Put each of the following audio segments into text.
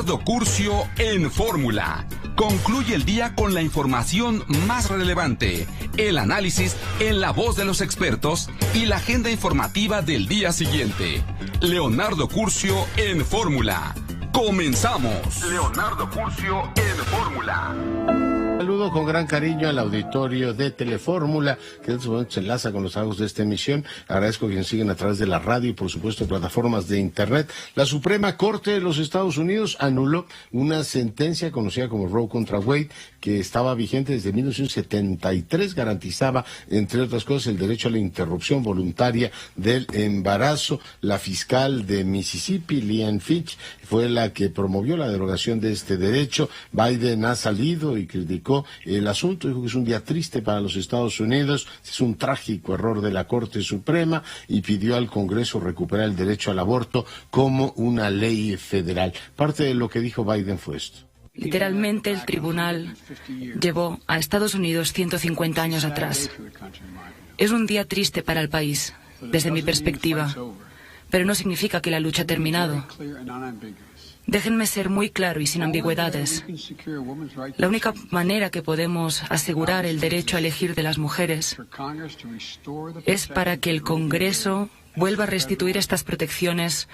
Leonardo Curcio en Fórmula. Concluye el día con la información más relevante, el análisis en la voz de los expertos y la agenda informativa del día siguiente. Leonardo Curcio en Fórmula. ¡Comenzamos! Leonardo Curcio en Fórmula. Saludo con gran cariño al auditorio de Telefórmula, que en este momento se enlaza con los trabajos de esta emisión. Agradezco que nos siguen a través de la radio y, por supuesto, plataformas de Internet. La Suprema Corte de los Estados Unidos anuló una sentencia conocida como Roe contra Wade, que estaba vigente desde 1973, garantizaba, entre otras cosas, el derecho a la interrupción voluntaria del embarazo. La fiscal de Mississippi, Leanne Fitch, fue la que promovió la derogación de este derecho. Biden ha salido y criticó el asunto, dijo que es un día triste para los Estados Unidos, es un trágico error de la Corte Suprema, y pidió al Congreso recuperar el derecho al aborto como una ley federal. Parte de lo que dijo Biden fue esto. Literalmente, el tribunal llevó a Estados Unidos 150 años atrás. Es un día triste para el país, desde mi perspectiva, pero no significa que la lucha ha terminado. Déjenme ser muy claro y sin ambigüedades. La única manera que podemos asegurar el derecho a elegir de las mujeres es para que el Congreso vuelva a restituir estas protecciones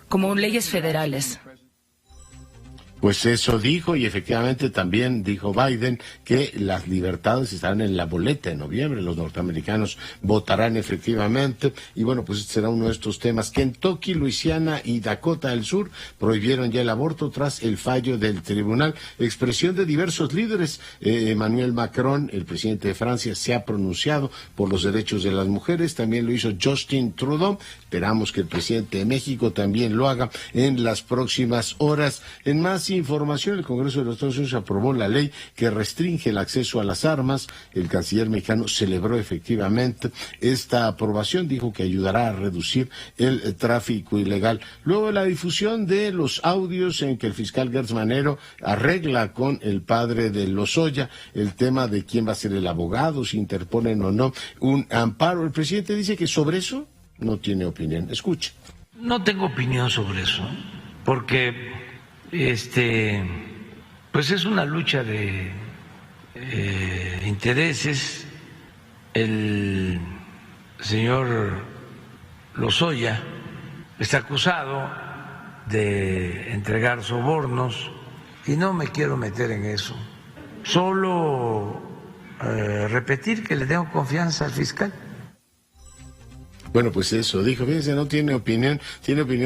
como leyes federales. Pues eso dijo, y efectivamente también dijo Biden que las libertades estarán en la boleta en noviembre. Los norteamericanos votarán efectivamente, y bueno, pues este será uno de estos temas. Kentucky, Luisiana y Dakota del Sur prohibieron ya el aborto tras el fallo del tribunal. Expresión de diversos líderes. Emmanuel Macron, el presidente de Francia, se ha pronunciado por los derechos de las mujeres. También lo hizo Justin Trudeau. Esperamos que el presidente de México también lo haga en las próximas horas. En más información, el Congreso de los Estados Unidos aprobó la ley que restringe el acceso a las armas. El canciller mexicano celebró efectivamente esta aprobación, dijo que ayudará a reducir el tráfico ilegal. Luego de la difusión de los audios en que el fiscal Gertz Manero arregla con el padre de Lozoya el tema de quién va a ser el abogado, si interponen o no un amparo, el presidente dice que sobre eso no tiene opinión. Escuche. No tengo opinión sobre eso, porque pues es una lucha de intereses. El señor Lozoya está acusado de entregar sobornos y no me quiero meter en eso. Solo repetir que le tengo confianza al fiscal. Bueno, pues eso, dijo, fíjense, no tiene opinión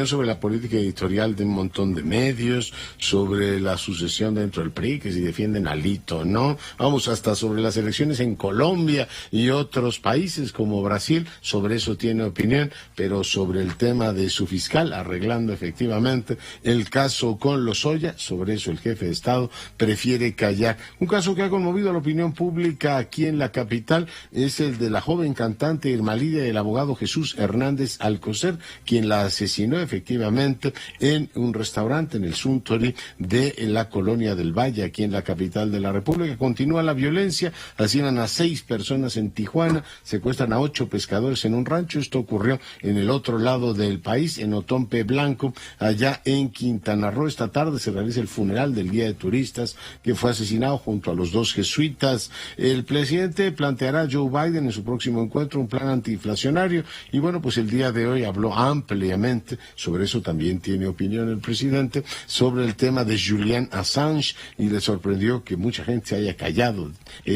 sobre la política editorial de un montón de medios, sobre la sucesión dentro del PRI, que si defienden a Alito, ¿no? Vamos, hasta sobre las elecciones en Colombia y otros países como Brasil, sobre eso tiene opinión, pero sobre el tema de su fiscal, arreglando efectivamente el caso con Lozoya, sobre eso el jefe de Estado prefiere callar. Un caso que ha conmovido a la opinión pública aquí en la capital es el de la joven cantante Irma Lidia y el abogado Jesús Hernández Alcocer, quien la asesinó efectivamente en un restaurante en el Suntory de la Colonia del Valle, aquí en la capital de la República. Continúa la violencia, asesinan a 6 personas en Tijuana, secuestran a 8 pescadores en un rancho. Esto ocurrió en el otro lado del país, en Otompe Blanco, allá en Quintana Roo. Esta tarde se realiza el funeral del guía de turistas que fue asesinado junto a los 2 jesuitas. El presidente planteará a Joe Biden en su próximo encuentro un plan antiinflacionario. Y bueno, pues el día de hoy habló ampliamente, sobre eso también tiene opinión el presidente, sobre el tema de Julian Assange, y le sorprendió que mucha gente se haya callado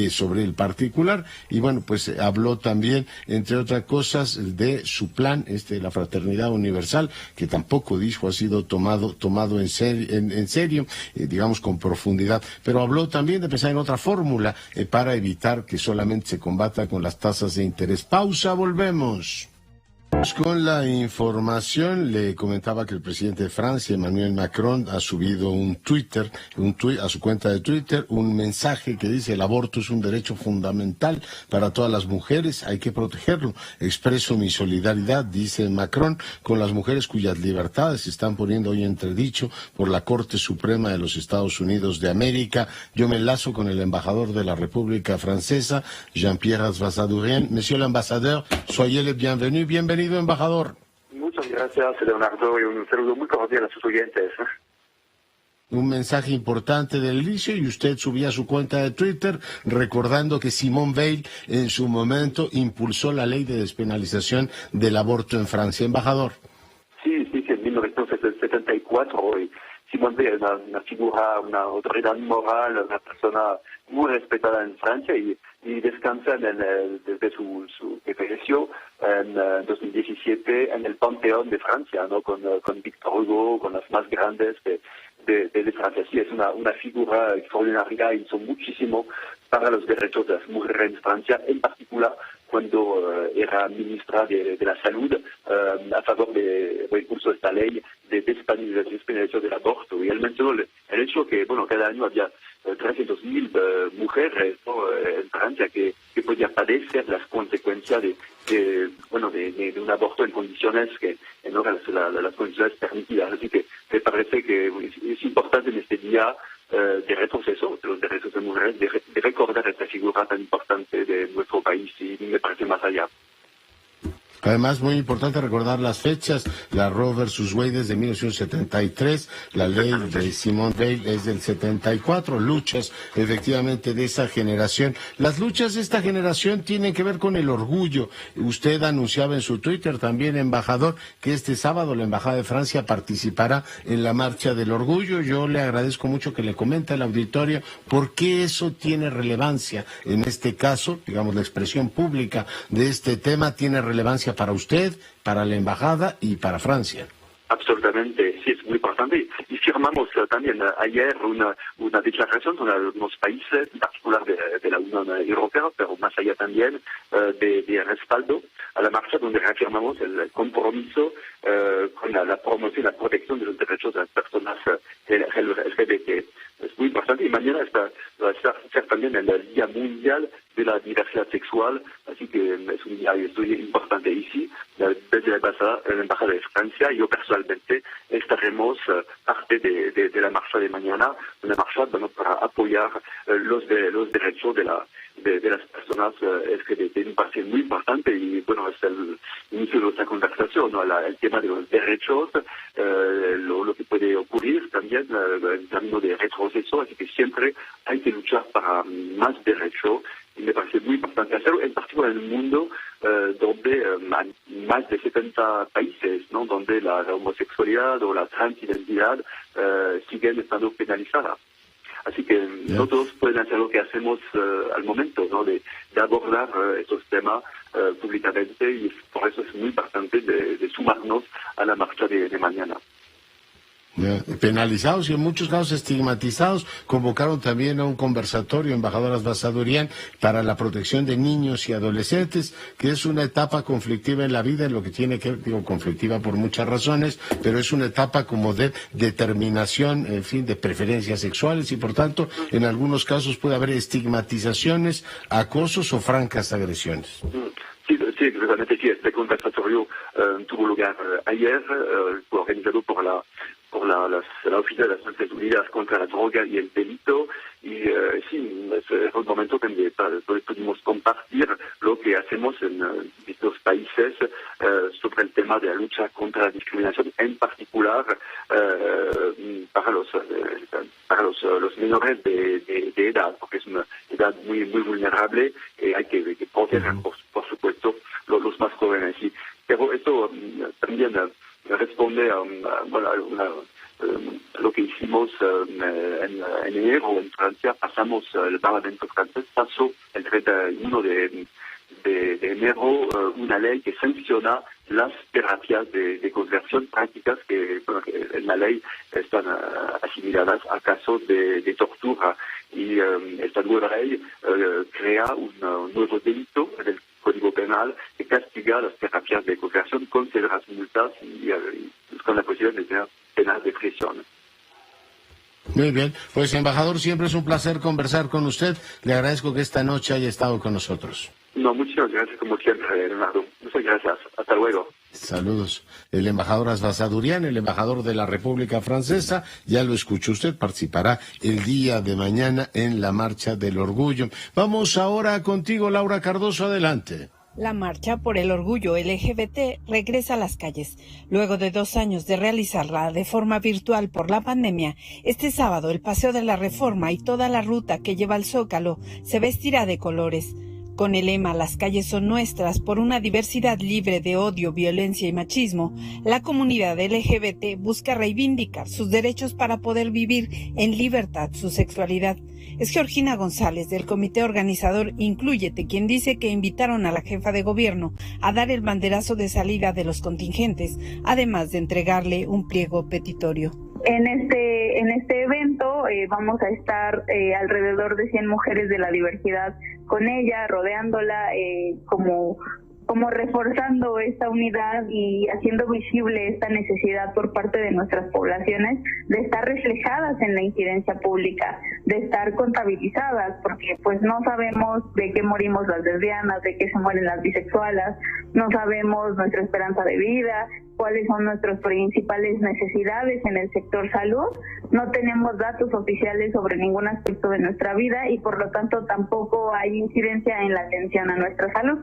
sobre el particular. Y bueno, pues habló también, entre otras cosas, de su plan, la Fraternidad Universal, que tampoco dijo ha sido tomado en serio, digamos con profundidad. Pero habló también de pensar en otra fórmula para evitar que solamente se combata con las tasas de interés. Pausa, volvemos. Con la información, le comentaba que el presidente de Francia, Emmanuel Macron, ha subido un tuit a su cuenta de Twitter, un mensaje que dice: el aborto es un derecho fundamental para todas las mujeres, hay que protegerlo. Expreso mi solidaridad, dice Macron, con las mujeres cuyas libertades se están poniendo hoy entredicho por la Corte Suprema de los Estados Unidos de América. Yo me enlazo con el embajador de la República Francesa, Jean-Pierre Azvazadurien. Monsieur l'ambassadeur, soyez le bienvenu, bienvenido, embajador. Muchas gracias, Leonardo, y un saludo muy cordial a sus oyentes. un mensaje importante del inicio y usted subía a su cuenta de Twitter recordando que Simone Veil en su momento impulsó la ley de despenalización del aborto en Francia. Embajador. Sí, en 1974 y Simone Veil es una figura, una autoridad moral, una persona muy respetada en Francia y descansa desde que falleció en 2017 en el Panteón de Francia, ¿no? Con Victor Hugo, con las más grandes de Francia. Sí, es una figura extraordinaria, hizo muchísimo para los derechos de las mujeres en Francia, en particular cuando era ministra de la Salud, a favor de impulsó esta ley de despenalización del aborto. Y él mencionó el hecho que, cada año había 300.000 mujeres, ¿no? En Francia que podían padecer las consecuencias de un aborto en condiciones que no eran las condiciones permitidas. Así que me parece que es importante en este día de retroceso de los derechos de mujeres, de recordar esta figura tan importante de nuestro país y me parece más allá. Además, muy importante recordar las fechas. La Roe versus Wade es de 1973, la ley de Simone Veil es del 74, luchas efectivamente de esa generación. Las luchas de esta generación tienen que ver con el orgullo. Usted anunciaba en su Twitter también, embajador, que este sábado la Embajada de Francia participará en la Marcha del Orgullo. Yo le agradezco mucho que le comente al auditorio por qué eso tiene relevancia. En este caso, digamos, la expresión pública de este tema tiene relevancia para usted, para la embajada y para Francia. Absolutamente, sí, es muy importante. Y firmamos también ayer una declaración con algunos países, en particular de la Unión Europea, pero más allá también de respaldo a la marcha, donde reafirmamos el compromiso con la promoción y la protección de los derechos de las personas LGBT. Es muy importante y mañana va a ser también el Día Mundial de la Diversidad Sexual, así que es un día importante. Y sí, desde la Embajada de Francia, yo personalmente estaremos parte de la marcha de mañana, una marcha para apoyar los derechos de las personas LGBT. Me parece muy importante y es el inicio de nuestra conversación, ¿no? El tema de los derechos, lo que puede ocurrir también en términos de retroceso, así que siempre hay que luchar para más derechos y me parece muy importante hacerlo, en particular en el mundo donde hay más de 70 países, ¿no? Donde la homosexualidad o la transidentidad siguen estando penalizadas. Así que no todos pueden hacer lo que hacemos al momento, ¿no? De abordar estos temas públicamente y por eso es muy importante de sumarnos a la marcha de mañana. Penalizados y en muchos casos estigmatizados. Convocaron también a un conversatorio, embajadora Azbasadurian, para la protección de niños y adolescentes, que es una etapa conflictiva en la vida, en lo que tiene que ver, conflictiva por muchas razones, pero es una etapa como de determinación, en fin, de preferencias sexuales y por tanto, en algunos casos puede haber estigmatizaciones, acosos o francas agresiones. Sí, exactamente, sí. Este conversatorio tuvo lugar ayer, fue organizado por la Oficina de las Naciones Unidas contra la Droga y el Delito, y sí, es un momento donde pudimos compartir lo que hacemos en estos países sobre el tema de la lucha contra la discriminación, en particular para los menores de edad, porque es una edad muy muy vulnerable y hay que proteger, por supuesto, los más jóvenes. Pero esto también responde a lo que hicimos en enero en Francia. Pasamos, el Parlamento francés pasó el 31 de enero una ley que sanciona las terapias de conversión prácticas que en la ley están asimiladas a casos de tortura. Y esta nueva ley crea un nuevo delito en el Código Penal que castiga las terapias de conversión con severas multas y con la posibilidad de tener penas de prisión. Muy bien, pues embajador, siempre es un placer conversar con usted. Le agradezco que esta noche haya estado con nosotros. No, muchísimas gracias como siempre, Leonardo. Muchas gracias. Hasta luego. Saludos. El embajador Azbasadurian, el embajador de la República Francesa, ya lo escuchó usted, participará el día de mañana en la Marcha del Orgullo. Vamos ahora contigo, Laura Cardoso, adelante. La marcha por el orgullo LGBT regresa a las calles. Luego de 2 años de realizarla de forma virtual por la pandemia, este sábado el Paseo de la Reforma y toda la ruta que lleva al Zócalo se vestirá de colores. Con el lema "Las calles son nuestras" por una diversidad libre de odio, violencia y machismo, la comunidad LGBT busca reivindicar sus derechos para poder vivir en libertad su sexualidad. Es Georgina González, del comité organizador Inclúyete, quien dice que invitaron a la jefa de gobierno a dar el banderazo de salida de los contingentes, además de entregarle un pliego petitorio. En este evento vamos a estar alrededor de 100 mujeres de la diversidad con ella, rodeándola, como reforzando esta unidad y haciendo visible esta necesidad por parte de nuestras poblaciones de estar reflejadas en la incidencia pública, de estar contabilizadas, porque pues no sabemos de qué morimos las lesbianas, de qué se mueren las bisexuales, no sabemos nuestra esperanza de vida, cuáles son nuestras principales necesidades en el sector salud. No tenemos datos oficiales sobre ningún aspecto de nuestra vida y por lo tanto tampoco hay incidencia en la atención a nuestra salud.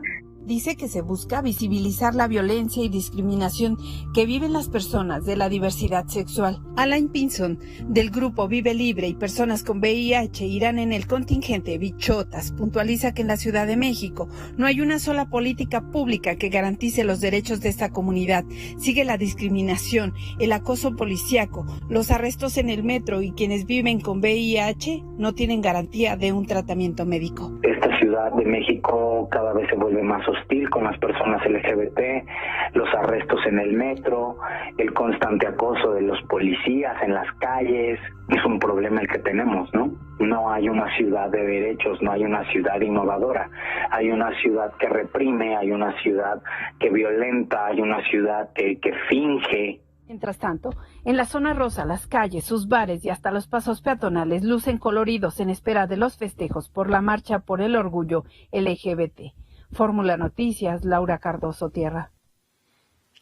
Dice que se busca visibilizar la violencia y discriminación que viven las personas de la diversidad sexual. Alain Pinson, del grupo Vive Libre y personas con VIH irán en el contingente Bichotas, puntualiza que en la Ciudad de México no hay una sola política pública que garantice los derechos de esta comunidad. Sigue la discriminación, el acoso policíaco, los arrestos en el metro y quienes viven con VIH no tienen garantía de un tratamiento médico. Esta Ciudad de México cada vez se vuelve más hostil con las personas LGBT, los arrestos en el metro, el constante acoso de los policías en las calles, es un problema el que tenemos, ¿no? No hay una ciudad de derechos, no hay una ciudad innovadora, hay una ciudad que reprime, hay una ciudad que violenta, hay una ciudad que finge. Mientras tanto, en la zona rosa, las calles, sus bares y hasta los pasos peatonales lucen coloridos en espera de los festejos por la marcha por el orgullo LGBT. Fórmula Noticias, Laura Cardoso Tierra.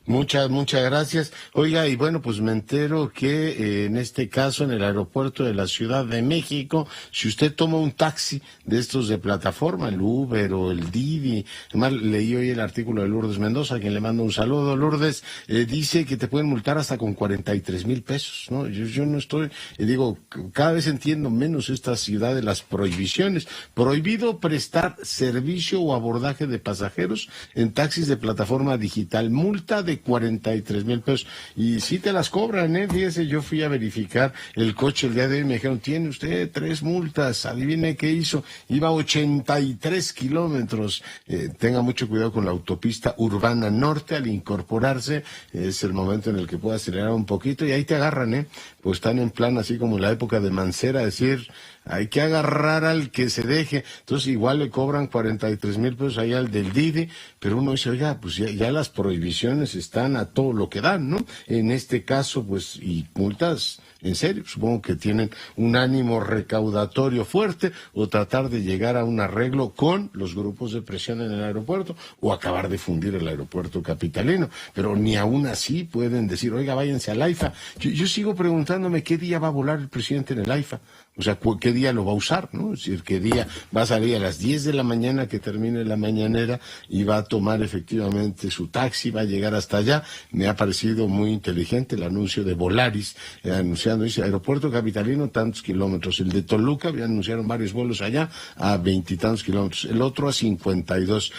Muchas gracias. Oiga, y bueno, pues me entero que en este caso en el aeropuerto de la Ciudad de México, si usted toma un taxi de estos de plataforma, el Uber o el Didi, además leí hoy el artículo de Lourdes Mendoza, a quien le mando un saludo. Lourdes, dice que te pueden multar hasta con 43,000 pesos, ¿no? Yo no estoy, digo, cada vez entiendo menos esta ciudad de las prohibiciones. Prohibido prestar servicio o abordaje de pasajeros en taxis de plataforma digital, multa de 43,000 pesos. Y sí te las cobran, fíjese, yo fui a verificar el coche el día de hoy y me dijeron, tiene usted 3 multas, adivine qué hizo, iba a 83 kilómetros. Tenga mucho cuidado con la autopista urbana norte, al incorporarse, es el momento en el que puede acelerar un poquito y ahí te agarran, pues están en plan así como en la época de Mancera, decir, hay que agarrar al que se deje. Entonces igual le cobran 43,000 pesos allá al del Didi, pero uno dice, oiga, pues ya las prohibiciones están a todo lo que dan, ¿no? En este caso, pues, y multas, en serio, supongo que tienen un ánimo recaudatorio fuerte o tratar de llegar a un arreglo con los grupos de presión en el aeropuerto o acabar de fundir el aeropuerto capitalino, pero ni aún así pueden decir, oiga, váyanse al AIFA. Yo sigo preguntándome qué día va a volar el presidente en el AIFA. O sea, ¿qué día lo va a usar, no? Es decir, ¿qué día va a salir a las 10 de la mañana que termine la mañanera y va a tomar efectivamente su taxi, va a llegar hasta allá? Me ha parecido muy inteligente el anuncio de Volaris, anunciando, dice, aeropuerto capitalino, tantos kilómetros. El de Toluca, ya anunciaron varios vuelos allá, a 20 y tantos kilómetros. El otro a 52.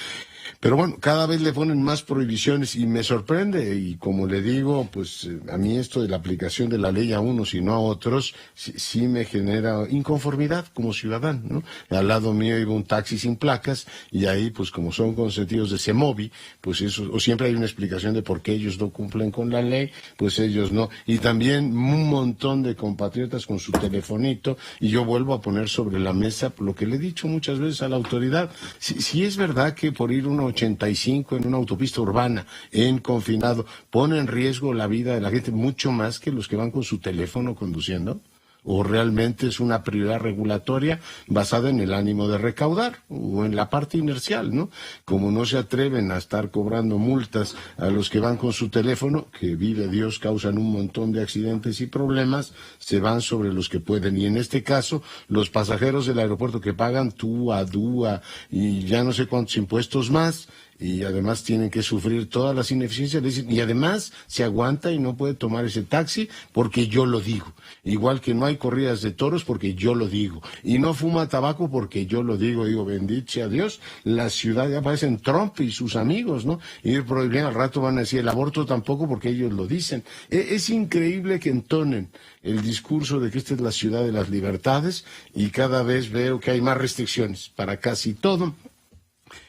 Pero bueno, cada vez le ponen más prohibiciones y me sorprende, y como le digo, pues a mí esto de la aplicación de la ley a unos y no a otros, sí me genera inconformidad como ciudadano, ¿no? Al lado mío iba un taxi sin placas y ahí, pues como son consentidos de Semovi, pues eso, o siempre hay una explicación de por qué ellos no cumplen con la ley, pues ellos no. Y también un montón de compatriotas con su telefonito, y yo vuelvo a poner sobre la mesa lo que le he dicho muchas veces a la autoridad. Si es verdad que por ir uno 85 en una autopista urbana, en confinado, pone en riesgo la vida de la gente mucho más que los que van con su teléfono conduciendo, o realmente es una prioridad regulatoria basada en el ánimo de recaudar o en la parte inercial, ¿no? Como no se atreven a estar cobrando multas a los que van con su teléfono, que vive Dios causan un montón de accidentes y problemas, se van sobre los que pueden. Y en este caso, los pasajeros del aeropuerto que pagan TUA, DUA y ya no sé cuántos impuestos más, y además tienen que sufrir todas las ineficiencias, y además se aguanta y no puede tomar ese taxi porque yo lo digo. Igual que no hay corridas de toros porque yo lo digo. Y no fuma tabaco porque yo lo digo. Digo, bendito sea Dios, la ciudad ya parecen Trump y sus amigos, ¿no? Ir prohibiendo, al rato van a decir el aborto tampoco porque ellos lo dicen. Es increíble que entonen el discurso de que esta es la ciudad de las libertades y cada vez veo que hay más restricciones para casi todo.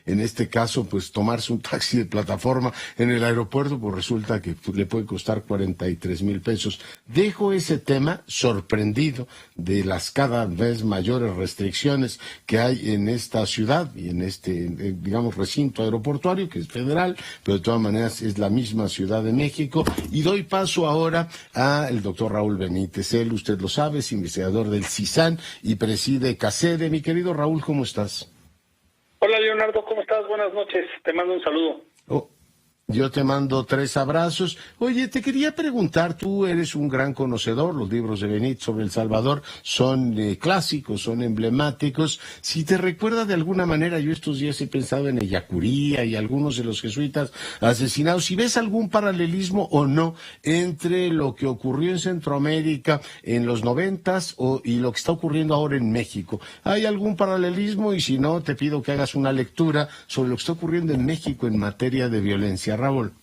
En este caso, pues tomarse un taxi de plataforma en el aeropuerto, pues resulta que le puede costar 43,000 pesos. Dejo ese tema sorprendido de las cada vez mayores restricciones que hay en esta ciudad y en este, digamos, recinto aeroportuario, que es federal, pero de todas maneras es la misma Ciudad de México. Y doy paso ahora al doctor Raúl Benítez. Él, usted lo sabe, es investigador del CISAN y preside CACEDE. Mi querido Raúl, ¿cómo estás? Hola Leonardo, ¿cómo estás? Buenas noches, te mando un saludo. Yo te mando 3 abrazos. Oye, te quería preguntar, tú eres un gran conocedor, los libros de Benítez sobre El Salvador son clásicos, son emblemáticos. Si te recuerda de alguna manera, yo estos días he pensado en Ellacuría y algunos de los jesuitas asesinados, si ves algún paralelismo o no entre lo que ocurrió en Centroamérica en los 90s y lo que está ocurriendo ahora en México. ¿Hay algún paralelismo? Y si no, te pido que hagas una lectura sobre lo que está ocurriendo en México en materia de violencia. Raúl.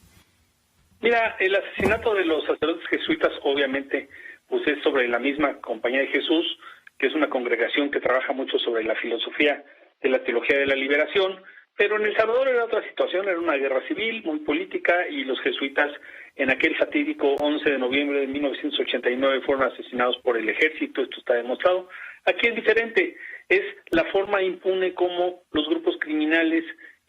Mira, el asesinato de los sacerdotes jesuitas obviamente pues es sobre la misma Compañía de Jesús, que es una congregación que trabaja mucho sobre la filosofía de la teología de la liberación, pero en El Salvador era otra situación, era una guerra civil muy política y los jesuitas en aquel fatídico 11 de noviembre de 1989 fueron asesinados por el ejército, esto está demostrado. Aquí es diferente, es la forma impune como los grupos criminales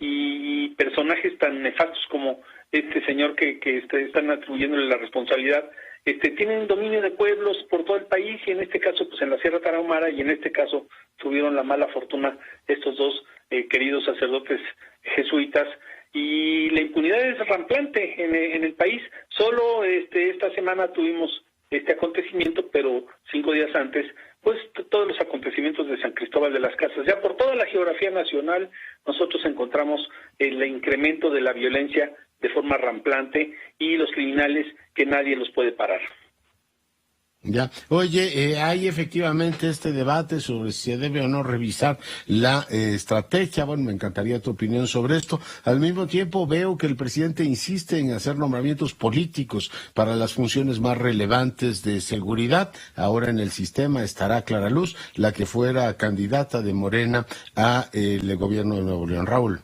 y personajes tan nefastos como este señor que están atribuyéndole la responsabilidad, tienen dominio de pueblos por todo el país y en este caso pues en la Sierra Tarahumara y en este caso tuvieron la mala fortuna estos dos queridos sacerdotes jesuitas y la impunidad es ramplante en el país. Solo esta semana tuvimos este acontecimiento, pero 5 días antes pues todos los acontecimientos de San Cristóbal de las Casas. Ya por toda la geografía nacional nosotros encontramos el incremento de la violencia de forma ramplante y los criminales que nadie los puede parar. Ya. Oye, hay efectivamente este debate sobre si se debe o no revisar la estrategia. Bueno, me encantaría tu opinión sobre esto. Al mismo tiempo veo que el presidente insiste en hacer nombramientos políticos para las funciones más relevantes de seguridad. Ahora en el sistema estará Clara Luz, la que fuera candidata de Morena a el gobierno de Nuevo León. Raúl.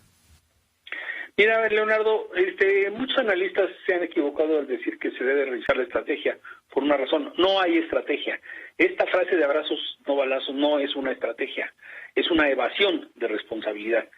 Mira, Leonardo, muchos analistas se han equivocado al decir que se debe revisar la estrategia por una razón. No hay estrategia. Esta frase de abrazos, no balazos, no es una estrategia. Es una evasión de responsabilidad.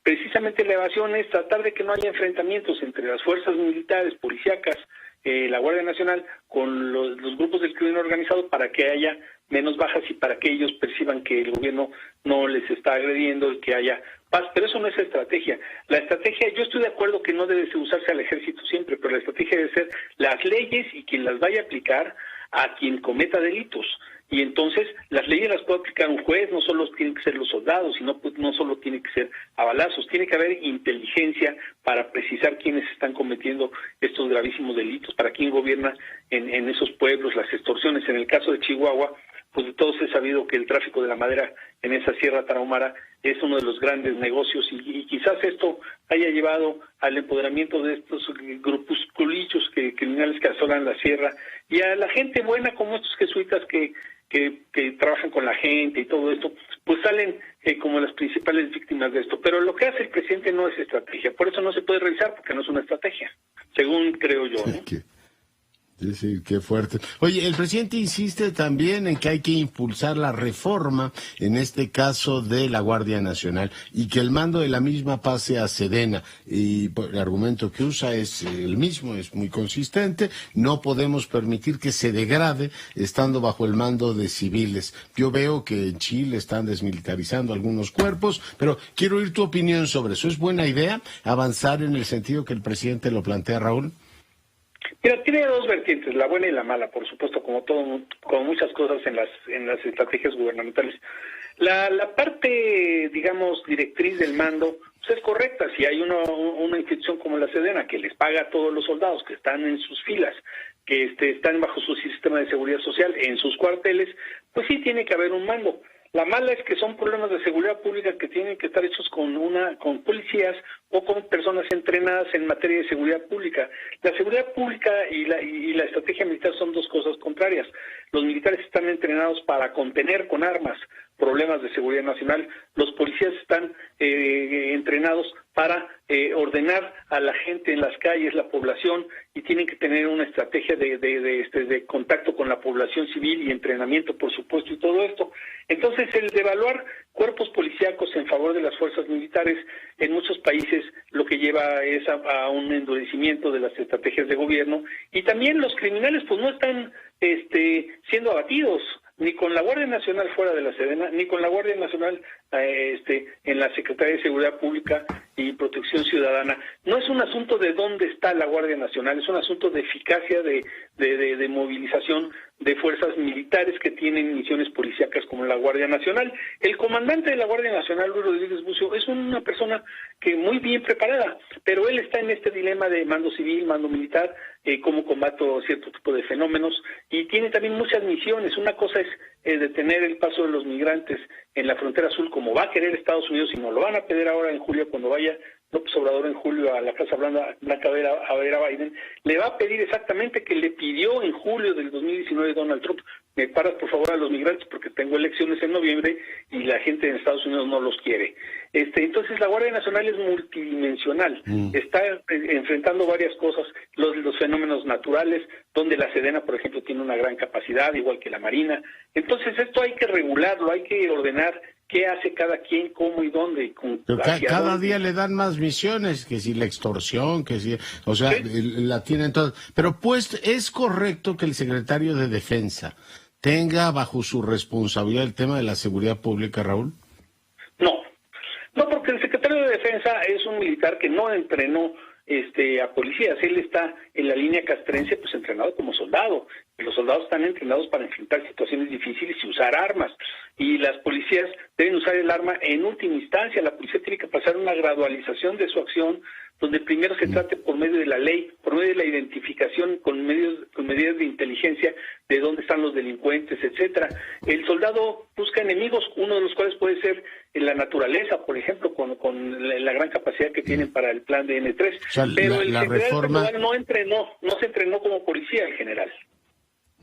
Precisamente la evasión es tratar de que no haya enfrentamientos entre las fuerzas militares, policíacas, la Guardia Nacional, con los grupos del crimen organizado para que haya menos bajas y para que ellos perciban que el gobierno no les está agrediendo y que haya paz, pero eso no es estrategia. La estrategia, yo estoy de acuerdo que no debe usarse al ejército siempre, pero la estrategia debe ser las leyes y quien las vaya a aplicar a quien cometa delitos. Y entonces las leyes las puede aplicar un juez, no solo tienen que ser los soldados, sino no solo tiene que ser a balazos, tiene que haber inteligencia para precisar quiénes están cometiendo estos gravísimos delitos, para quién gobierna en esos pueblos, las extorsiones. En el caso de Chihuahua, pues de todos es sabido que el tráfico de la madera en esa Sierra Tarahumara es uno de los grandes negocios y quizás esto haya llevado al empoderamiento de estos grupusculillos criminales que asolan la sierra y a la gente buena como estos jesuitas que trabajan con la gente y todo esto, pues salen como las principales víctimas de esto. Pero lo que hace el presidente no es estrategia, por eso no se puede revisar porque no es una estrategia, según creo yo, ¿no? Sí, qué fuerte. Oye, el presidente insiste también en que hay que impulsar la reforma, en este caso de la Guardia Nacional, y que el mando de la misma pase a Sedena. Y el argumento que usa es el mismo, es muy consistente. No podemos permitir que se degrade estando bajo el mando de civiles. Yo veo que en Chile están desmilitarizando algunos cuerpos, pero quiero oír tu opinión sobre eso. ¿Es buena idea avanzar en el sentido que el presidente lo plantea, Raúl? Mira, tiene dos vertientes, la buena y la mala, por supuesto, como muchas cosas en las estrategias gubernamentales. La parte, digamos, directriz del mando, pues es correcta. Si hay una institución como la Sedena que les paga a todos los soldados que están en sus filas, que están bajo su sistema de seguridad social, en sus cuarteles, pues sí tiene que haber un mando. La mala es que son problemas de seguridad pública que tienen que estar hechos con policías o con personas entrenadas en materia de seguridad pública. La seguridad pública y la estrategia militar son dos cosas contrarias. Los militares están entrenados para contener con armas problemas de seguridad nacional. Los policías están entrenados para ordenar a la gente en las calles, la población, y tienen que tener una estrategia de contacto con la población civil y entrenamiento, por supuesto, y todo esto. Entonces, el devaluar cuerpos policíacos en favor de las fuerzas militares en muchos países lo que lleva es a un endurecimiento de las estrategias de gobierno, y también los criminales pues no están siendo abatidos ni con la Guardia Nacional fuera de la Sedena, ni con la Guardia Nacional en la Secretaría de Seguridad Pública y Protección Ciudadana. No es un asunto de dónde está la Guardia Nacional, es un asunto de eficacia de movilización de fuerzas militares que tienen misiones policíacas como la Guardia Nacional. El comandante de la Guardia Nacional, Luis Rodríguez Bucio, es una persona que muy bien preparada, pero él está en este dilema de mando civil, mando militar, cómo combato cierto tipo de fenómenos, y tiene también muchas misiones. Una cosa es detener el paso de los migrantes en la frontera sur, como va a querer Estados Unidos, y nos lo van a pedir ahora en julio cuando vaya López Obrador en julio a la Casa Blanca a ver a Biden. Le va a pedir exactamente que le pidió en julio del 2019 Donald Trump: me paras por favor a los migrantes porque tengo elecciones en noviembre y la gente en Estados Unidos no los quiere. Entonces la Guardia Nacional es multidimensional, está enfrentando varias cosas, los fenómenos naturales, donde la Sedena, por ejemplo, tiene una gran capacidad, igual que la Marina. Entonces esto hay que regularlo, hay que ordenar qué hace cada quien, cómo y dónde. Pero cada día le dan más misiones, que si la extorsión, que si, o sea, ¿sí? La tienen todas. Pero pues es correcto que el secretario de Defensa tenga bajo su responsabilidad el tema de la seguridad pública, Raúl. No, porque el secretario de Defensa es un militar que no entrenó a policías. Él está en la línea castrense, pues entrenado como soldado. Los soldados están entrenados para enfrentar situaciones difíciles y usar armas. Y las policías deben usar el arma en última instancia. La policía tiene que pasar una gradualización de su acción, donde primero se trate por medio de la ley, por medio de la identificación con medidas de inteligencia de dónde están los delincuentes, etcétera. El soldado busca enemigos, uno de los cuales puede ser en la naturaleza, por ejemplo, con la gran capacidad que tienen para el plan de N3. O sea, pero el general no se entrenó como policía, el general.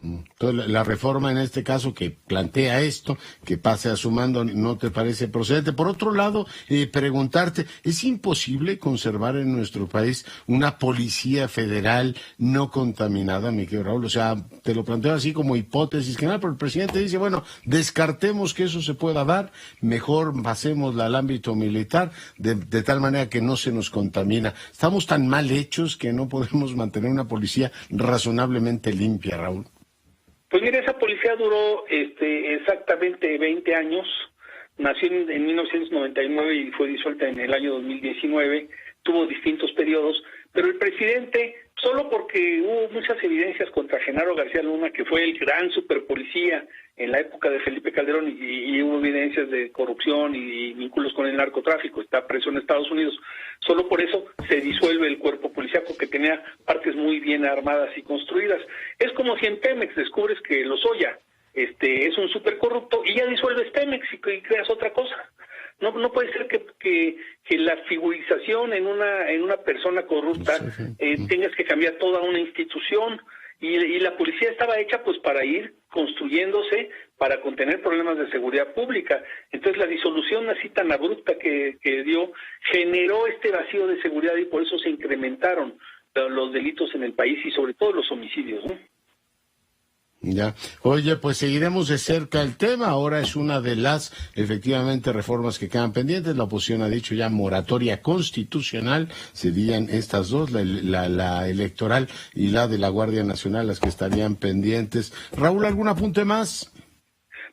Entonces, la reforma en este caso que plantea esto, que pase a su mando, ¿no te parece procedente? Por otro lado, preguntarte, ¿es imposible conservar en nuestro país una policía federal no contaminada, mi querido Raúl? O sea, te lo planteo así como hipótesis general, pero el presidente dice, bueno, descartemos que eso se pueda dar, mejor pasémosla al ámbito militar, de tal manera que no se nos contamina. Estamos tan mal hechos que no podemos mantener una policía razonablemente limpia, Raúl. Pues mira, esa policía duró exactamente 20 años, nació en 1999 y fue disuelta en el año 2019, tuvo distintos periodos, pero el presidente, solo porque hubo muchas evidencias contra Genaro García Luna, que fue el gran superpolicía en la época de Felipe Calderón, y hubo evidencias de corrupción y vínculos con el narcotráfico, está preso en Estados Unidos, solo por eso se disuelve el cuerpo policíaco, que tenía partes muy bien armadas y construidas. Es como si en Pemex descubres que Lozoya es un supercorrupto y ya disuelves Pemex y creas otra cosa. No puede ser que la figurización en una persona corrupta tengas que cambiar toda una institución, y la policía estaba hecha pues para ir construyéndose, para contener problemas de seguridad pública. Entonces la disolución así tan abrupta que dio generó este vacío de seguridad, y por eso se incrementaron los delitos en el país y sobre todo los homicidios, ¿no? Ya. Oye, pues seguiremos de cerca el tema. Ahora es una de las, efectivamente, reformas que quedan pendientes. La oposición ha dicho ya moratoria constitucional. Serían estas dos, la electoral y la de la Guardia Nacional, las que estarían pendientes. Raúl, ¿algún apunte más?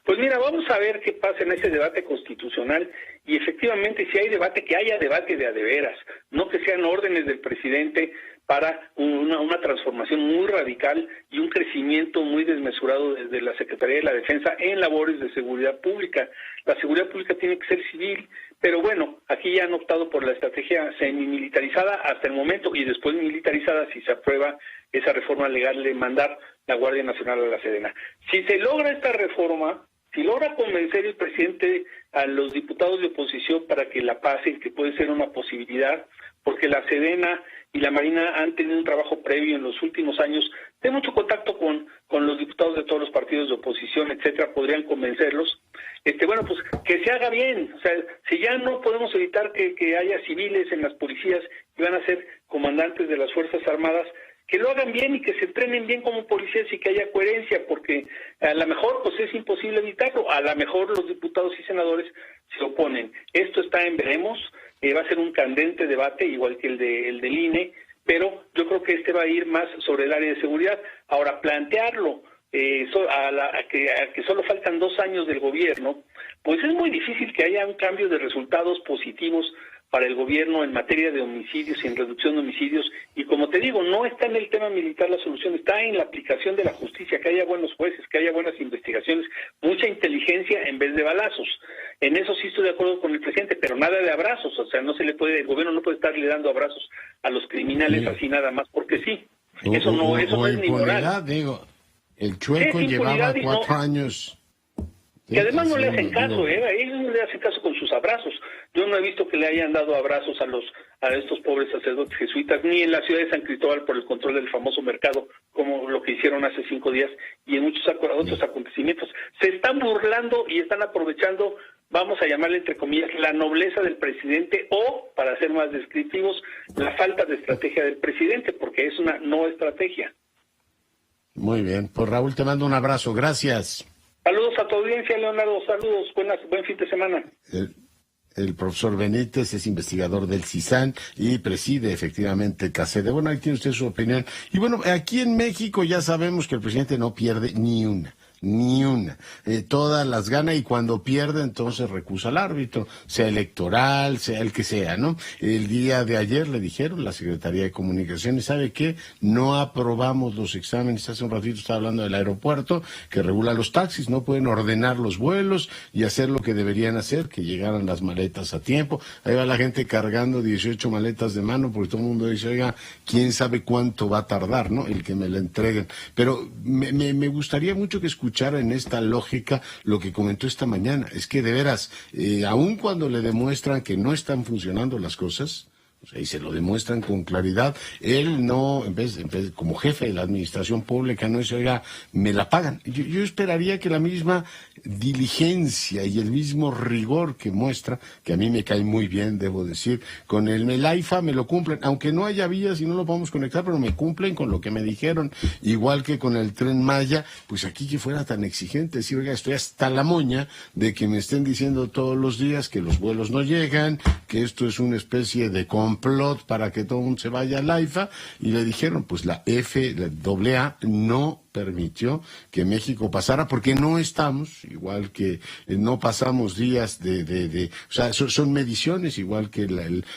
Pues mira, vamos a ver qué pasa en ese debate constitucional, y efectivamente si hay debate, que haya debate de a de veras, no que sean órdenes del presidente para una transformación muy radical y un crecimiento muy desmesurado desde la Secretaría de la Defensa en labores de seguridad pública. La seguridad pública tiene que ser civil, pero bueno, aquí ya han optado por la estrategia semimilitarizada hasta el momento y después militarizada si se aprueba esa reforma legal de mandar la Guardia Nacional a la Sedena. Si se logra esta reforma, si logra convencer el presidente a los diputados de oposición para que la pasen, que puede ser una posibilidad, porque la Sedena y la Marina han tenido un trabajo previo en los últimos años de mucho contacto con los diputados de todos los partidos de oposición, etcétera, podrían convencerlos. Bueno, pues que se haga bien, o sea, si ya no podemos evitar que haya civiles en las policías que van a ser comandantes de las Fuerzas Armadas, que lo hagan bien y que se entrenen bien como policías y que haya coherencia, porque a lo mejor pues es imposible evitarlo, a lo mejor los diputados y senadores se oponen. Esto está en veremos, va a ser un candente debate, igual que el del INE, pero yo creo que va a ir más sobre el área de seguridad. Ahora, plantearlo a que solo faltan 2 años del gobierno, pues es muy difícil que haya un cambio de resultados positivos para el gobierno en materia de homicidios y en reducción de homicidios, y como te digo, no está en el tema militar la solución, está en la aplicación de la justicia, que haya buenos jueces, que haya buenas investigaciones, mucha inteligencia en vez de balazos. En eso sí estoy de acuerdo con el presidente, pero nada de abrazos, o sea, el gobierno no puede estarle dando abrazos a los criminales así nada más porque sí. Eso no es ni moral. Digo, el Chueco llevaba 4 años... Que además no le hacen caso, ellos no le hacen caso con sus abrazos. Yo no he visto que le hayan dado abrazos a estos pobres sacerdotes jesuitas, ni en la ciudad de San Cristóbal por el control del famoso mercado, como lo que hicieron hace 5 días, y en muchos otros acontecimientos. Se están burlando y están aprovechando, vamos a llamarle entre comillas, la nobleza del presidente, o, para ser más descriptivos, la falta de estrategia del presidente, porque es una no estrategia. Muy bien, pues Raúl, te mando un abrazo, gracias. Saludos a tu audiencia, Leonardo, saludos, buen fin de semana. El profesor Benítez es investigador del CISAN y preside efectivamente CACEDE. Bueno, ahí tiene usted su opinión. Y bueno, aquí en México ya sabemos que el presidente no pierde ni una. Todas las gana, y cuando pierde entonces recusa al árbitro, sea electoral, sea el que sea, ¿no? El día de ayer le dijeron la Secretaría de Comunicaciones, ¿sabe qué? No aprobamos los exámenes. Hace un ratito estaba hablando del aeropuerto que regula los taxis, no pueden ordenar los vuelos y hacer lo que deberían hacer, que llegaran las maletas a tiempo. Ahí va la gente cargando 18 maletas de mano porque todo el mundo dice, oiga, quién sabe cuánto va a tardar, ¿no? El que me la entreguen. Pero me gustaría mucho que escuchara en esta lógica lo que comentó esta mañana. Es que de veras, aun cuando le demuestran que no están funcionando las cosas, o sea, y se lo demuestran con claridad, él no, en vez como jefe de la administración pública, no dice, oiga, me la pagan. Yo esperaría que la misma diligencia y el mismo rigor que muestra, que a mí me cae muy bien, debo decir, con el AIFA me lo cumplen, aunque no haya vías y no lo podemos conectar, pero me cumplen con lo que me dijeron, igual que con el Tren Maya, pues aquí que fuera tan exigente, decir, oiga, estoy hasta la moña de que me estén diciendo todos los días que los vuelos no llegan, que esto es una especie de complot para que todo el mundo se vaya al AIFA, y le dijeron, pues la AA no permitió que México pasara, porque no estamos, igual que no pasamos días o sea, son mediciones, igual que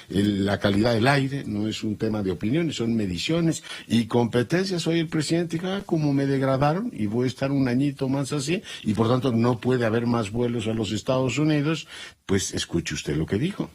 la calidad del aire, no es un tema de opiniones, son mediciones y competencias. Hoy el presidente dijo, como me degradaron y voy a estar un añito más así, y por tanto no puede haber más vuelos a los Estados Unidos, pues escuche usted lo que dijo.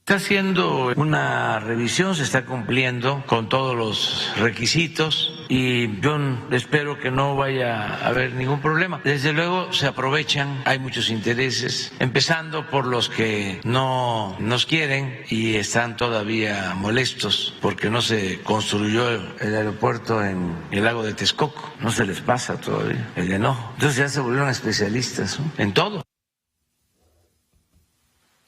Está haciendo una revisión, se está cumpliendo con todos los requisitos y yo espero que no vaya a haber ningún problema. Desde luego se aprovechan, hay muchos intereses, empezando por los que no nos quieren y están todavía molestos porque no se construyó el aeropuerto en el lago de Texcoco. No se les pasa todavía el enojo. Entonces ya se volvieron especialistas, ¿no?, en todo.